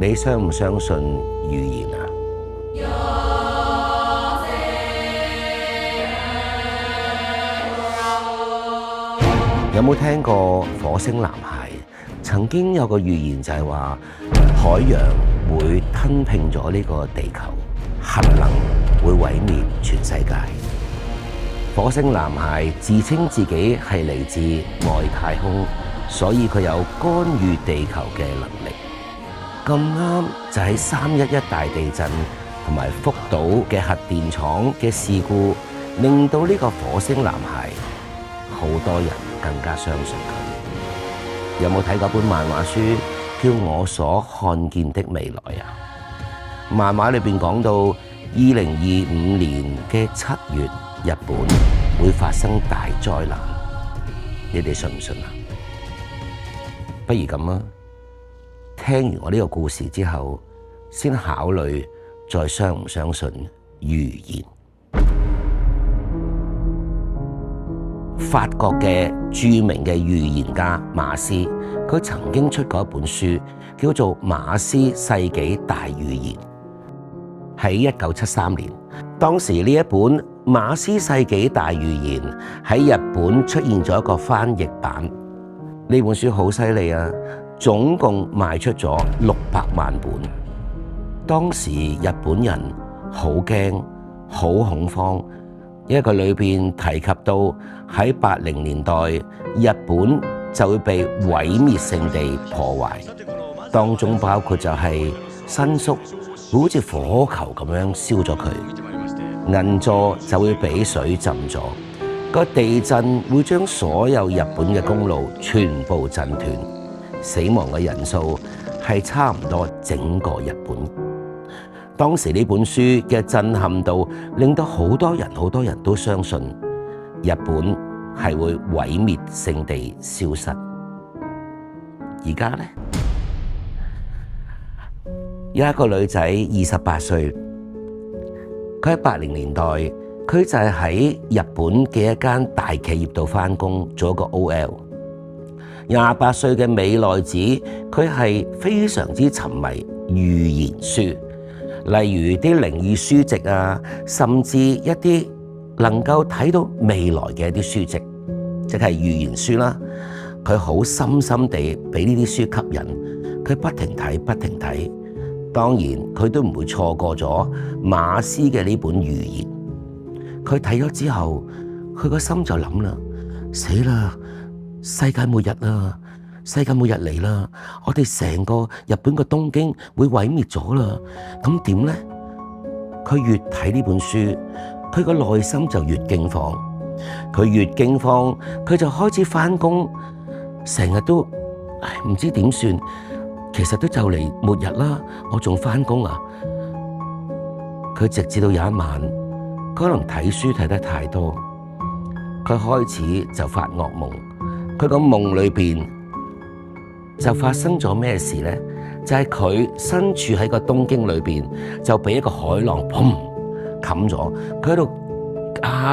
你相唔相信預言啊？有冇聽過火星男孩？曾經有個預言就係話海洋會吞併咗呢個地球，核能會毀滅全世界。火星男孩自稱自己係嚟自外太空，所以佢有干預地球嘅能力。咁啱就喺311大地震同埋福島嘅核電廠嘅事故，令到呢個火星男孩好多人更加相信佢。有冇睇過本漫畫書叫《我所看見的未來》啊？漫畫裏邊講到2025年嘅7月，日本會發生大災難，你哋信唔信啊？不如咁啊，聽完我呢個故事之後，先考慮再相唔相信預言。法國嘅著名嘅預言家馬斯，佢曾經出過一本書，叫做《馬斯世紀大預言》。喺1973年，當時呢一本《馬斯世紀大預言》喺日本出現咗一個翻譯版。呢本書好犀利啊，總共賣出咗600萬本。當時日本人好驚，好恐慌。因為佢裏邊提及到喺80年代，日本就會被毀滅性地破壞，當中包括就係新宿會好似火球咁樣燒咗佢，銀座就會俾水浸咗，個地震會將所有日本嘅公路全部震斷，死亡嘅人數係差唔多整個日本。當時呢本書嘅震撼度，令到好多人都相信日本係會毀滅性地消失。而家呢，有一個女仔28歲，佢喺80年代，佢就係喺日本嘅一間大企業度返工，做一個 OL。28歲嘅美奈子，佢係非常之沉迷預言書。例如啲靈異書籍啊，甚至一啲能夠睇到未來嘅一啲書籍，即係預言書啦。佢好深深地俾呢啲書吸引，佢不停睇。當然佢都唔會錯過咗馬斯嘅呢本預言。佢睇咗之後，佢個心就諗啦：死啦！世界末日啦！世界末日嚟啦！我哋成個日本嘅東京會毀滅咗啦！咁點呢？佢越睇呢本書，佢個內心就越驚慌。佢越驚慌，佢就開始返工，成日都唔知點算。其實都就嚟末日啦，我仲返工啊！佢直至到有一晚，可能睇書睇得太多，佢開始就發噩夢。佢個夢裏邊就發生咗咩事呢？就係佢身處喺個東京裏邊，就俾一個海浪砰冚咗。佢喺度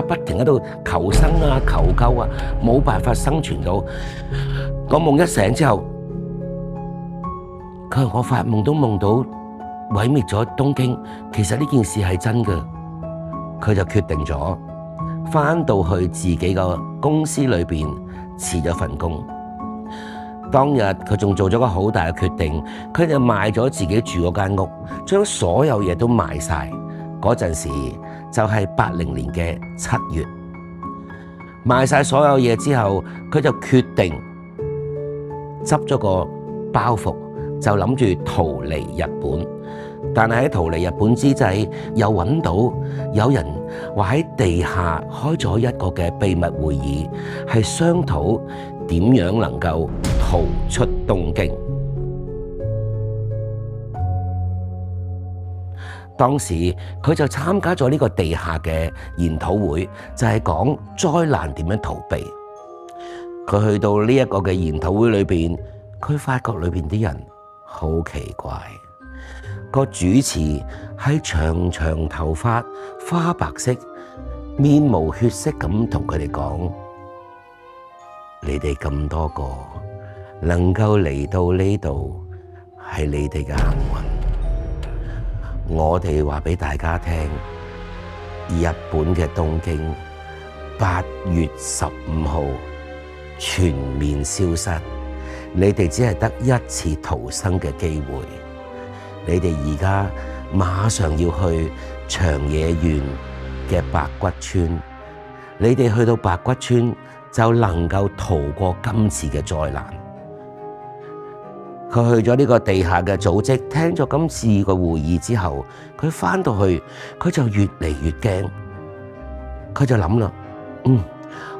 不停喺度求生啊、求救啊，冇辦法生存到。個夢一醒之後，佢話我發夢都夢到毀滅咗東京。其實呢件事係真嘅。佢就決定咗返到去自己個公司裏邊辭咗份工。當日佢仲做咗個好大嘅決定，佢就賣咗自己住嗰間屋，將所有嘢都賣晒。嗰陣時就係80年嘅7月，賣晒所有嘢之後，佢就決定執咗個包袱，就諗住逃離日本。但係喺逃離日本之際，又揾到有人話喺地下開咗一個嘅秘密會議，係商討點樣能夠逃出東京。當時佢就參加咗呢個地下嘅研討會，就係講災難點樣逃避。佢去到呢一個嘅研討會裏邊，佢發覺裏邊啲人好奇怪。個主持係長長頭髮、花白色、面無血色咁同佢哋講：你哋咁多個能夠嚟到呢度，係你哋嘅幸運。我哋話俾大家聽，日本嘅東京8月15號全面消失，你哋只係得一次逃生嘅機會。你哋而家馬上要去長野縣嘅白骨村，你哋去到白骨村就能夠逃過今次嘅災難。佢去咗呢個地下嘅組織，聽咗今次嘅會議之後，佢返到去，佢就越嚟越驚。佢就諗啦，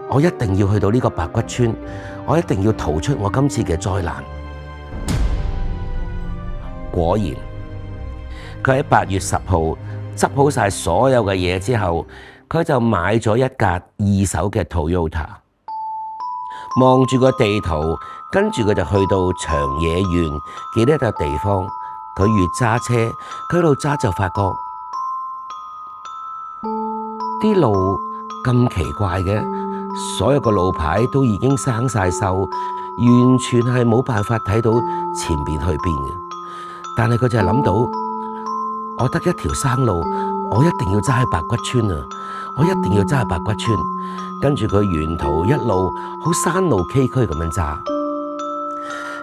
我一定要去到呢個白骨村，我一定要逃出我今次嘅災難。果然，佢喺8月10號執好晒所有嘅嘢之後，佢就買咗一架二手嘅 Toyota， 望住個地圖，跟住佢就去到長野縣嘅呢一笪地方。佢越揸車，佢一路揸就發覺啲路咁奇怪嘅，所有個路牌都已經生晒銹，完全係冇辦法睇到前邊去邊嘅。但係佢就係諗到，我得一條生路，我一定要揸去白骨村啊！我一定要揸去白骨村。跟住佢沿途一路好山路崎嶇咁樣揸，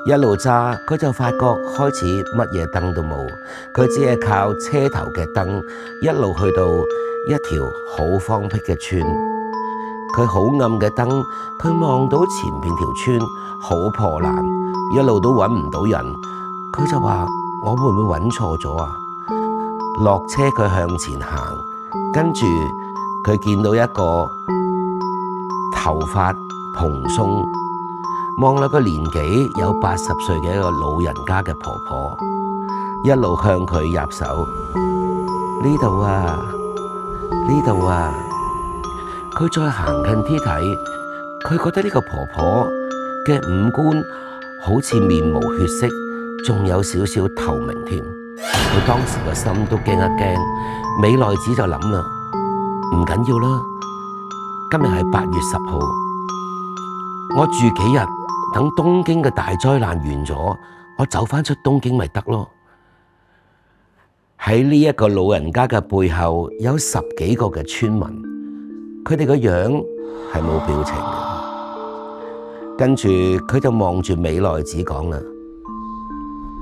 一路揸佢就發覺開始乜嘢燈都冇，佢只係靠車頭嘅燈一路去到一條好荒僻嘅村。佢好暗嘅燈，佢望到前邊條村好破爛，一路都揾唔到人。佢就話：我會唔會揾錯咗啊？落車佢向前行，跟住佢見到一個頭髮蓬鬆，望落個年紀有80歲嘅一個老人家嘅婆婆，一路向佢入手。呢度啊，呢度啊！佢再行近啲睇，佢覺得呢個婆婆嘅五官好似面無血色，仲有少少透明添。佢當時個心都驚一驚。美奈子就諗啦，唔緊要啦，今日係8月10號，我住幾日，等東京嘅大災難完咗，我走返出東京咪得咯。喺呢一個老人家嘅背後有10幾個嘅村民，佢哋個樣係冇表情嘅。跟住佢就望住美奈子講啦：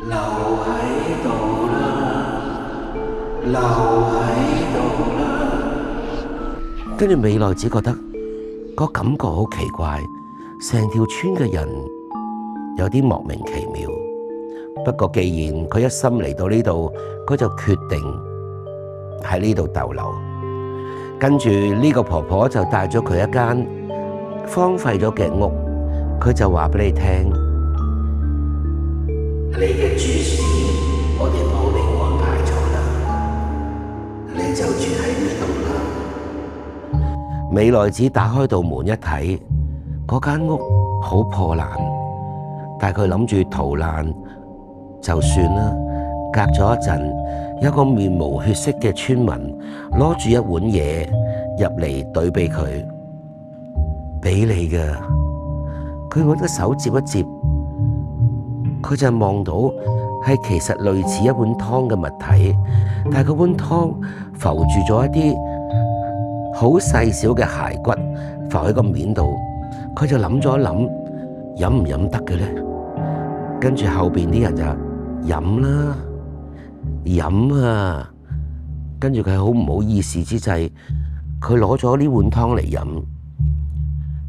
留喺度啦，留喺度啦。跟住美奈子覺得個感覺好奇怪，成條村嘅人有啲莫名其妙。不過既然佢一心嚟到呢度，佢就決定喺呢度逗留。跟住呢個婆婆就帶咗佢一間荒廢咗嘅屋，佢就話俾你聽：你嘅住址我哋幫你安排咗啦，你就住喺呢度啦。美奈子打開道門一睇，嗰間屋好破爛，但係佢諗住逃難就算啦。隔咗一陣，有個面無血色嘅村民攞住一碗嘢入嚟對俾佢，俾你㗎。佢揾個手接一接，佢就望到係其實類似一碗湯嘅物體，但係嗰碗湯浮住咗一啲好細小嘅骸骨浮喺個面度。佢就諗咗一諗，飲唔飲得嘅咧？跟住後邊啲人就飲啦。飲啊！跟住佢好唔好意思之際，佢攞咗呢碗湯嚟飲。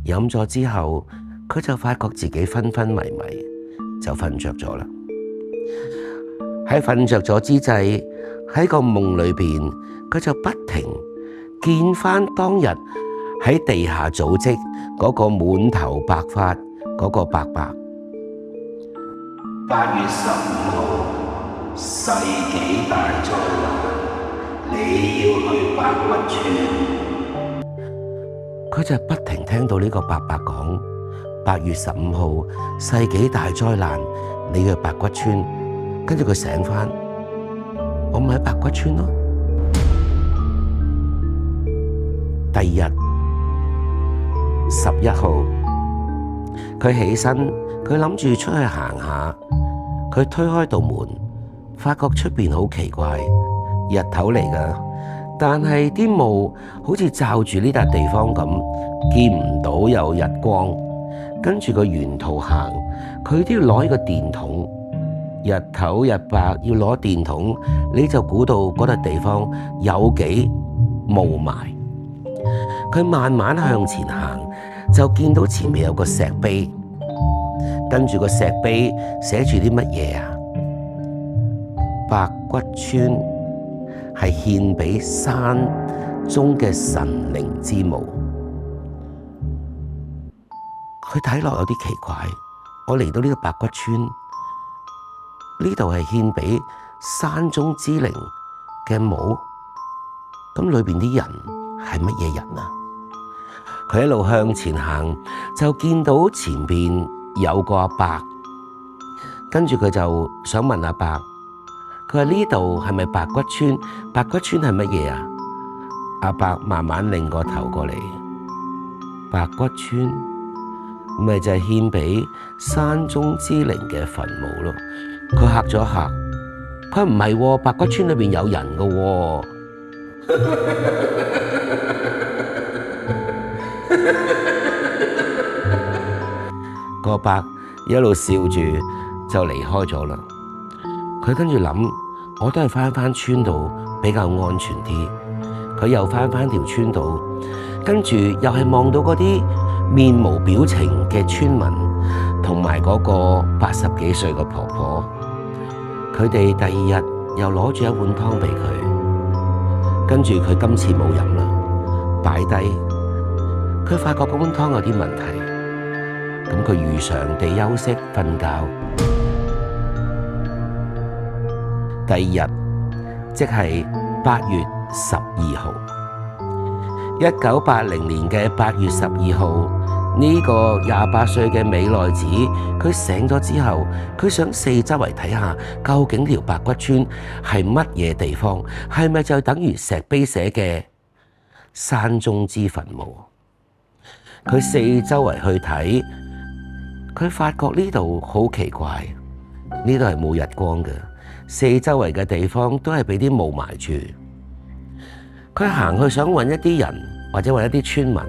飲咗之後，佢就發覺自己昏昏迷迷，就瞓着咗啦。喺瞓着咗之際，喺個夢裏邊，佢就不停見翻當日喺地下組織嗰個滿頭白髮嗰個伯伯。8月15號。世紀大災難，你要去白骨村。佢就不停聽到呢個伯伯講8月15號世紀大災難，你要去白骨村。跟住佢醒返，我咪喺白骨村咯。第二日11號，佢起身，佢諗住出去行下。佢推開道門，發覺出邊好奇怪，日頭嚟㗎，但係啲霧好似罩住呢笪地方咁，見唔到有日光。跟住個沿途行，佢都要攞呢個電筒。日頭日白要攞電筒，你就估到嗰笪地方有幾霧霾。佢慢慢向前行，就見到前面有個石碑，跟住個石碑寫住啲乜嘢啊？白骨村係獻俾山中嘅神靈之墓。佢睇落有啲奇怪，我嚟到呢個白骨村，呢度係獻俾山中之靈嘅墓，咁裏邊啲人係乜嘢人啊？佢一路向前行，就見到前邊有個阿伯，跟住佢就想問阿伯，佢話呢度係咪白骨村？白骨村係乜嘢啊？阿伯慢慢擰個頭過嚟，白骨村咪就係獻俾山中之靈嘅墳墓咯。佢嚇咗一嚇，佢話唔係喎，白骨村裏邊有人㗎喎。個伯一路笑住就離開咗啦。佢跟住諗，我都係返村度比較安全啲。佢又返條村度，跟住又係望到嗰啲面無表情嘅村民，同埋嗰個80幾歲嘅婆婆。佢哋第二日又攞住一碗湯俾佢，跟住佢今次冇飲啦，擺低。佢發覺嗰碗湯有啲問題，咁佢如常地休息瞓覺。第二日即係8月12號，1980年嘅8月12號，呢個28歲嘅美奈子，佢醒咗之後，佢想四周圍睇下，究竟條白骨村係乜嘢地方？係咪就等於石碑寫嘅山中之墳墓？佢四周圍去睇，佢發覺呢度好奇怪，呢度係冇日光嘅，四周圍嘅地方都係俾啲霧埋住。佢行去想揾一啲人，或者揾一啲村民，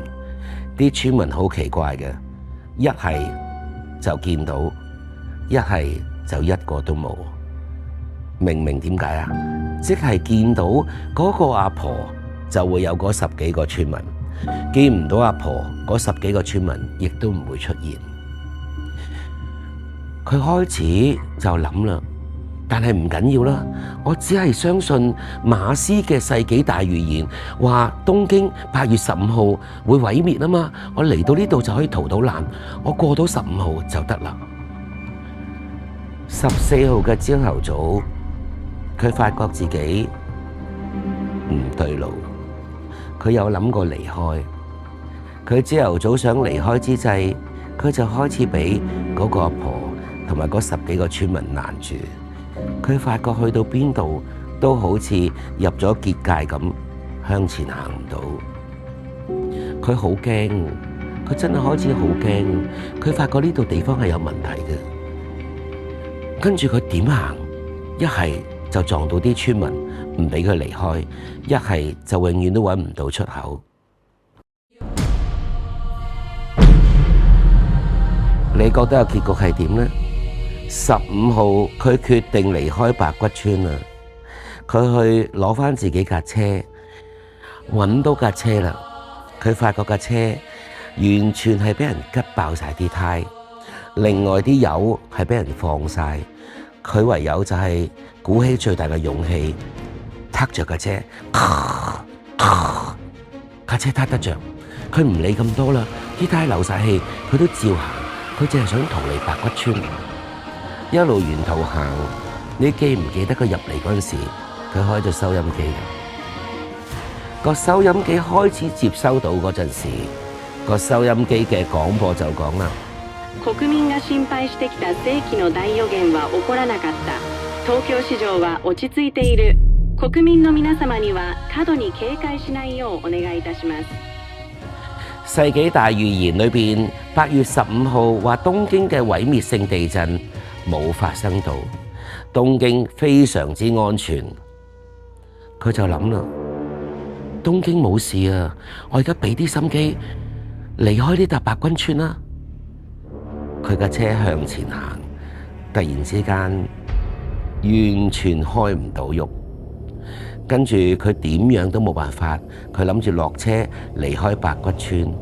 啲村民好奇怪嘅，一係就見到，一係就一個都冇。明明點解啊？即係見到嗰個阿婆就會有嗰10幾個村民，見唔到阿婆嗰10幾個村民亦都唔會出現。佢開始就諗啦，但係唔緊要啦，我只係相信馬斯嘅世紀大預言，話東京8月15號會毀滅啊嘛，我嚟到呢度就可以逃到難，我過到15號就得啦。14號嘅朝頭早，佢發覺自己唔對路，佢有諗過離開。佢朝頭早想離開之際，佢就開始俾嗰個阿婆同埋嗰10幾個村民攔住。佢發覺去到邊度都好似入咗結界咁，向前行唔到。佢好驚，佢真係開始好驚。佢發覺呢度地方係有問題嘅。跟住佢點行？一係就撞到啲村民唔俾佢離開，一係就永遠都揾唔到出口。你覺得個結局係點呢？15號佢決定離開白骨村啦，佢去攞返自己架車，揾到架車啦。佢發覺架車完全係俾人吉爆晒啲胎，另外啲油係俾人放晒。佢唯有就係鼓起最大嘅勇氣，撻着架車，架車撻得着。佢唔理咁多啦，啲胎流晒氣，佢都照行。佢淨係想逃離白骨村。一路沿途行，你記唔記得佢入嚟嗰陣時，佢開咗收音機㗎？個收音機開始接收到嗰陣時，個收音機嘅廣播就講啦：國民が心配してきた世紀の大予言は起こらなかった。東京市場は落ち着いている。國民の皆様には過度に警戒しないようお願いいたします。世紀大預言裏邊，8月15號話東京嘅毀滅性地震冇發生到，東京非常之安全。佢就諗啦，東京冇事啊，我而家俾啲心機離開呢笪白軍村啦。佢架車向前行，突然之間完全開唔到喐，跟住佢點樣都冇辦法，佢諗住落車離開白骨村。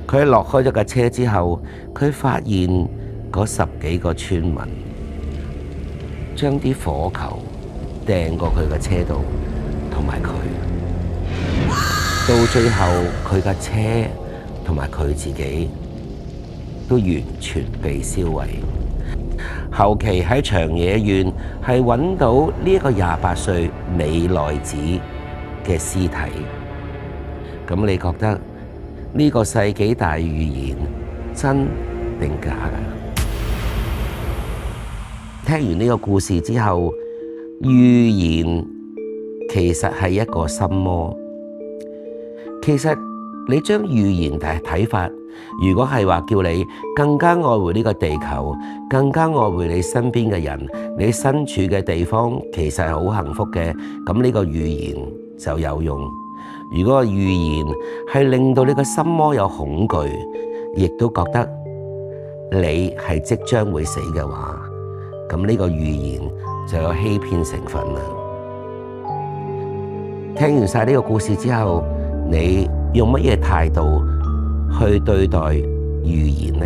佢落開咗架車之後，佢發現嗰10幾個村民將啲火球掟過佢嘅車度，同埋佢，到最後佢架車同埋佢自己都完全被燒毀。後期喺長野縣係揾到呢一個28歲美奈子嘅屍體。咁你覺得呢個世紀大預言真定假㗎？聽完呢個故事之後，預言其實係一個心魔。其實你將預言睇法，如果係話叫你更加愛護呢個地球，更加愛護你身邊嘅人，你身處嘅地方其實係好幸福嘅，咁呢個預言就有用。如果個預言係令到你個心魔有恐懼，亦都覺得你係即將會死嘅話，咁呢個預言就有欺騙成分啦。聽完晒呢個故事之後，你用乜嘢態度去對待預言呢？